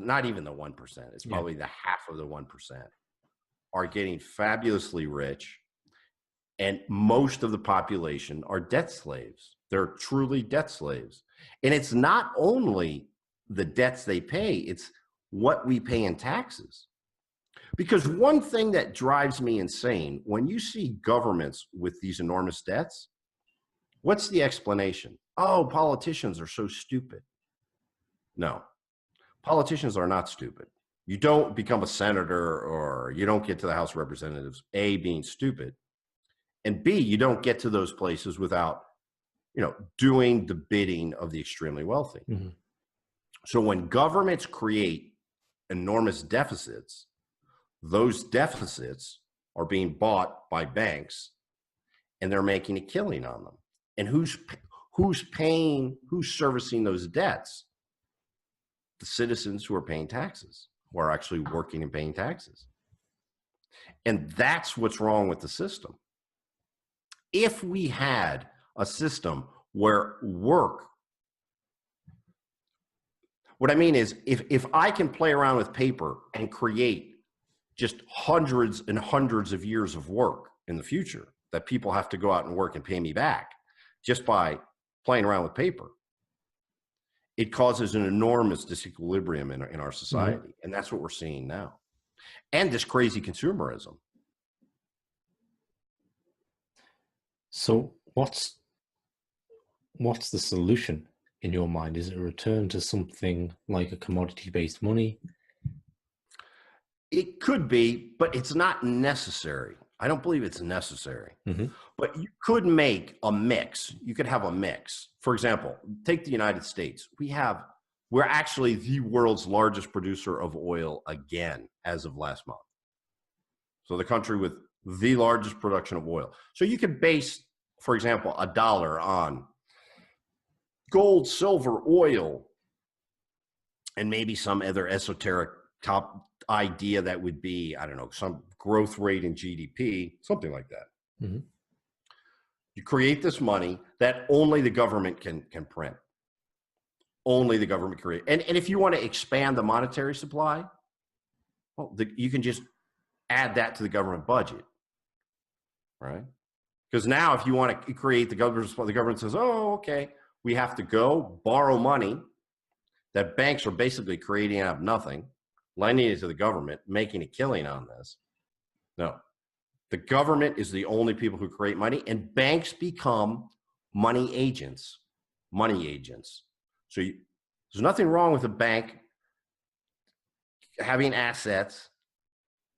not even the 1%, it's probably the half of the 1%, are getting fabulously rich. And most of the population are debt slaves. They're truly debt slaves. And it's not only the debts they pay, it's what we pay in taxes. Because one thing that drives me insane, when you see governments with these enormous debts, what's the explanation? Oh, politicians are so stupid. No, politicians are not stupid. You don't become a senator or you don't get to the House of Representatives, A, being stupid, and B, you don't get to those places without, doing the bidding of the extremely wealthy. So when governments create enormous deficits, those deficits are being bought by banks and they're making a killing on them. And who's servicing those debts? The citizens who are paying taxes, who are actually working and paying taxes. And that's what's wrong with the system. If we had a system where work, what I mean is if I can play around with paper and create just hundreds and hundreds of years of work in the future that people have to go out and work and pay me back just by playing around with paper, it causes an enormous disequilibrium in our society. And that's what we're seeing now. And this crazy consumerism. So what's the solution in your mind? Is it a return to something like a commodity-based money? It could be, but it's not necessary. I don't believe it's necessary. Mm-hmm. But you could make a mix. You could have a mix. For example, take the United States. We're actually the world's largest producer of oil again as of last month. So the country with the largest production of oil. So you could base, for example, a dollar on gold, silver, oil, and maybe some other esoteric top idea that would be, I don't know, some growth rate in GDP, something like that. Mm-hmm. You create this money that only the government can print. Only the government create. And if you want to expand the monetary supply, well, you can just add that to the government budget, right? Because now if you want to create the government says, oh, okay, we have to go borrow money that banks are basically creating out of nothing, lending it to the government, making a killing on this. No, the government is the only people who create money, and banks become money agents. So there's nothing wrong with a bank having assets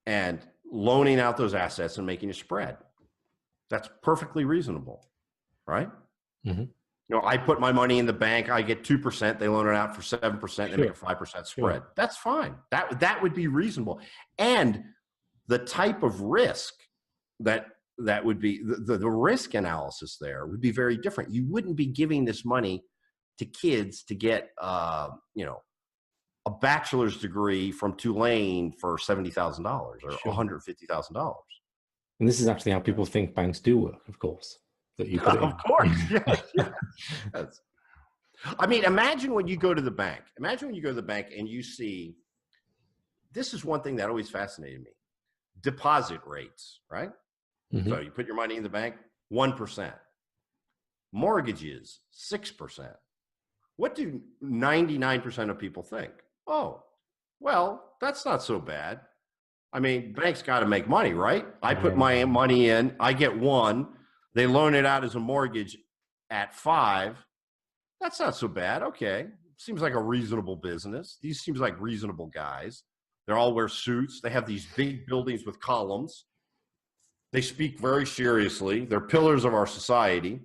and loaning out those assets and making a spread. That's perfectly reasonable, right? Mm-hmm. You know, I put my money in the bank, I get 2%, they loan it out for 7%, they make a 5% spread. Sure. That's fine. That would be reasonable. And the type of risk that would be, the risk analysis there would be very different. You wouldn't be giving this money to kids to get, you know, a bachelor's degree from Tulane for $70,000 or Sure. $150,000. And this is actually how people think banks do work, of course. That you put it Of course, yes. I mean, imagine when you go to the bank. Imagine when you go to the bank and you see, this is one thing that always fascinated me, deposit rates, right? Mm-hmm. So you put your money in the bank, 1%. Mortgages, 6%. What do 99% of people think? Oh, well, that's not so bad. I mean, banks got to make money, right? I put my money in, I get 1. They loan it out as a mortgage at 5. That's not so bad. Okay. Seems like a reasonable business. These seems like reasonable guys. They all wear suits. They have these big buildings with columns. They speak very seriously. They're pillars of our society.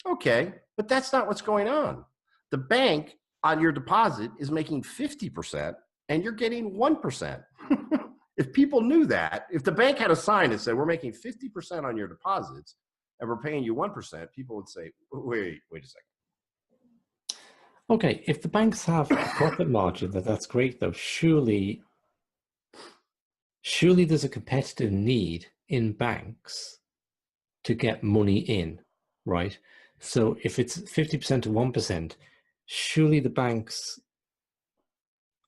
Okay. But that's not what's going on. The bank on your deposit is making 50% and you're getting 1%. If people knew that, if the bank had a sign that said, we're making 50% on your deposits and we're paying you 1%, people would say, wait a second. Okay, if the banks have a profit margin, that's great though. Surely there's a competitive need in banks to get money in, right? So if it's 50% to 1%, surely the banks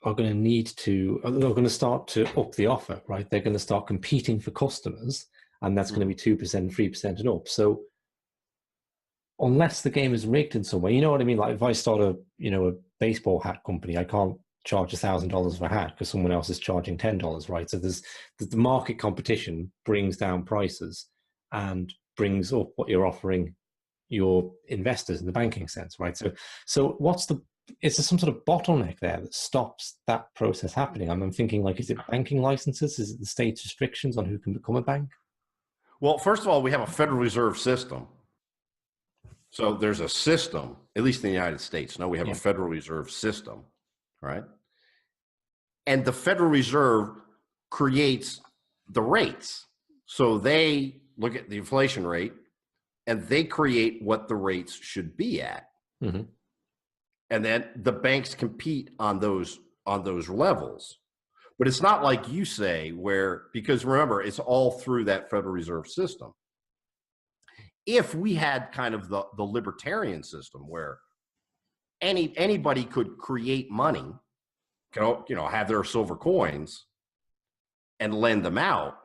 are going to they're going to start to up the offer, right? They're going to start competing for customers, and that's going to be 2%, 3% and up. So unless the game is rigged in some way, you know what I mean? Like if I start a baseball hat company, I can't charge $1,000 for a hat because someone else is charging $10, right? So the market competition brings down prices and brings up what you're offering your investors in the banking sense, right? So is there some sort of bottleneck there that stops that process happening? I'm thinking, like, is it banking licenses? Is it the state's restrictions on who can become a bank? Well, first of all, we have a Federal Reserve system. So there's a system, at least in the United States. Now we have a Federal Reserve system, right? And the Federal Reserve creates the rates. So they look at the inflation rate and they create what the rates should be at. Mm-hmm. And then the banks compete on those levels. But it's not like you say because remember, it's all through that Federal Reserve system. If we had kind of the libertarian system where anybody could create money, have their silver coins and lend them out,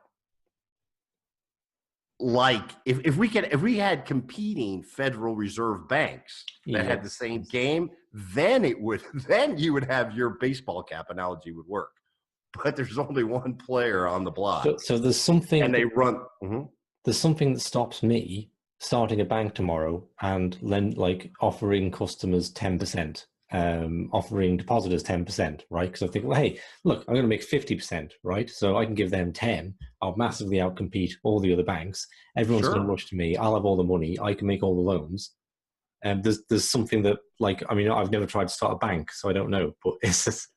like if we had competing Federal Reserve banks that had the same game, then you would have your baseball cap analogy would work. But there's only one player on the block. So there's something, and they run. There's something that stops me starting a bank tomorrow and like offering customers 10%, offering depositors 10%, right? Because I think, well, hey, look, I'm going to make 50%, right? So I can give them 10. I'll massively outcompete all the other banks. Everyone's going to Sure. rush to me. I'll have all the money. I can make all the loans. And there's something that, like, I mean, I've never tried to start a bank, so I don't know. But it's just,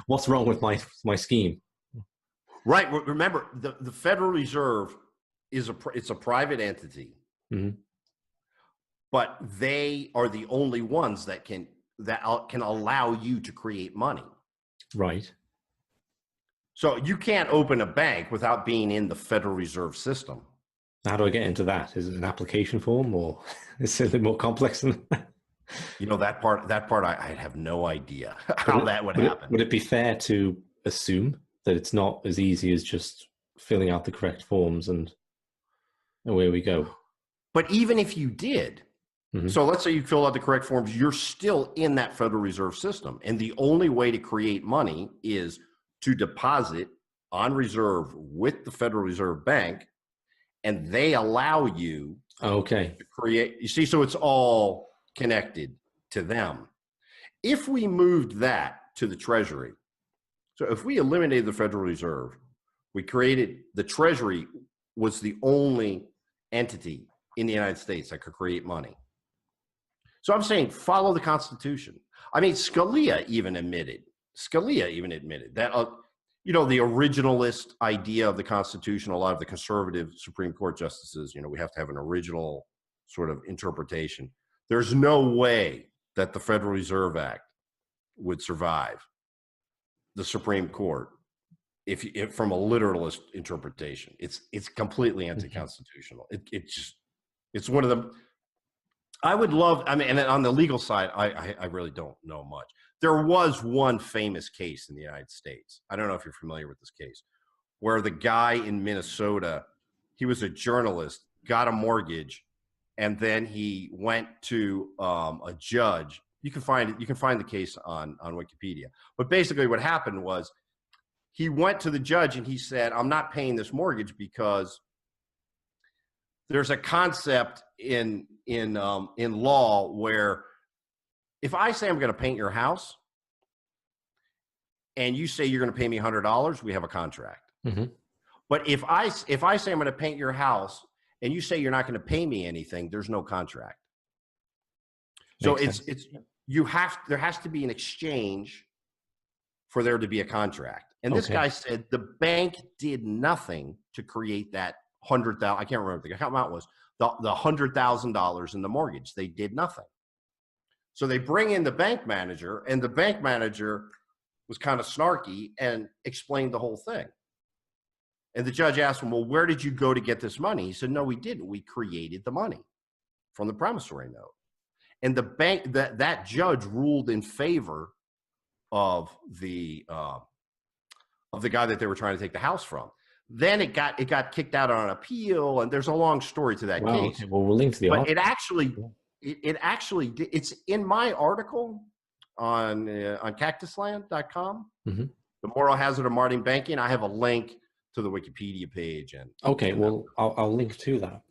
what's wrong with my scheme? Right. Remember, the Federal Reserve it's a private entity, Mm-hmm. but they are the only ones that can allow you to create money. Right. So you can't open a bank without being in the Federal Reserve System. How do I get into that? Is it an application form, or is it a bit more complex than that? You know, that part I have no idea how that would happen. Would it be fair to assume that it's not as easy as just filling out the correct forms and away we go? But even if you did, Mm-hmm. so let's say you fill out the correct forms, you're still in that Federal Reserve System. And the only way to create money is to deposit on reserve with the Federal Reserve Bank, and they allow you Okay. to create. You see, so it's all connected to them. If we moved that to the Treasury, so if we eliminated the Federal Reserve, we created the Treasury was the only entity in the United States that could create money. So I'm saying follow the Constitution. I mean, Scalia even admitted that, you know, the originalist idea of the Constitution, a lot of the conservative Supreme Court justices, you know, we have to have an original sort of interpretation. There's no way that the Federal Reserve Act would survive the Supreme Court if from a literalist interpretation. It's completely anti-constitutional. It's one of the. I would love. I mean, and on the legal side, I really don't know much. There was one famous case in the United States. I don't know if you're familiar with this case, where the guy in Minnesota, he was a journalist, got a mortgage, and then he went to a judge. You can find the case on Wikipedia. But basically, what happened was he went to the judge and he said, "I'm not paying this mortgage because there's a concept in law where if I say I'm going to paint your house and you say you're going to pay me $100, we have a contract. Mm-hmm. But if I say I'm going to paint your house and you say you're not going to pay me anything, there's no contract. So there has to be an exchange for there to be a contract. And this guy said the bank did nothing to create that 100,000. I can't remember what the amount was. The $100,000 in the mortgage. They did nothing. So they bring in the bank manager, and the bank manager was kind of snarky and explained the whole thing. And the judge asked him, "Well, where did you go to get this money?" He said, "No, we didn't. We created the money from the promissory note." And the bank that judge ruled in favor of the guy that they were trying to take the house from. Then it got kicked out on an appeal, and there's a long story to that case. Okay. Well, we'll link to the article. It's in my article on cactusland.com. Mm-hmm. The moral hazard of modern banking. I have a link to the Wikipedia page. And okay, well, I'll link to that.